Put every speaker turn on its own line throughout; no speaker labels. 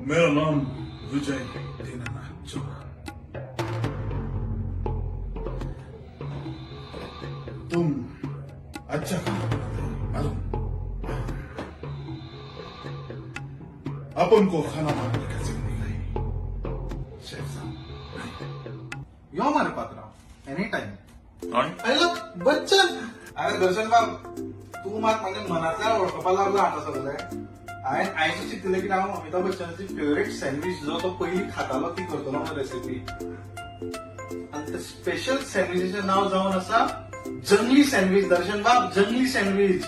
मेरा नाम विजय दीनानाथ चोरा। तुम अच्छा खाना बनाते हो मालूम? अपन को खाना बनाने का सीखने का ही शेफ साहब।
यो हमारे पात्र एनी टाइम
कोण?
आयला बच्चन. अरे दर्शन बाब, तू मात म्हणजे मनातल्या ओळखपाला लागला आता सगळं. हांवें आयज चिंतलें की हांव अमिताभ बच्चनाची फेवरेट सँडविच जो तो पयलीं खातालो ती करतलो म्हणून रेसिपी. आनी ते स्पेशल सँडविचेचें नाव जावन आसा जंगली सँडविच. दर्शन बाब, जंगली सँडविच.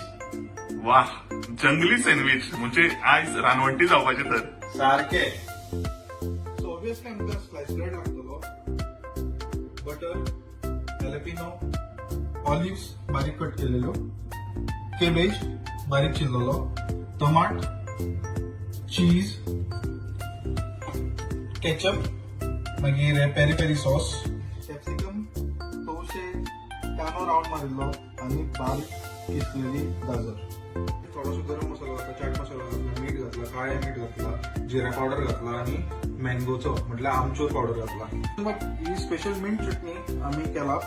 वा, जंगली सँडविच म्हणजे आज रानवटी जावपाचे तर.
सारखे. सो ऑब्वियसली आमकां स्लायस ब्रेड लागतलो, बटर, जॅलपिनो, ऑलिव्स बारीक कट केलेलो, केबेज बारीक चिरलेलो, टमाट, चीज, केचप, मागीर पेरी पेरी सॉस, कॅप्सिकम, तवशे, कांदो रावंड मारिल्लो आनी बारीक किसलेली गाजर. थोडोसो गरम मसालो घातला, चाट मसालो घातला, मीठ घातला, काळें मीठ घातला, जिरा पावडर घातला आनी मँगोचो म्हटल्यार आमचूर पावडर घातला. ही स्पेशल मिंट चटणी आमी केला.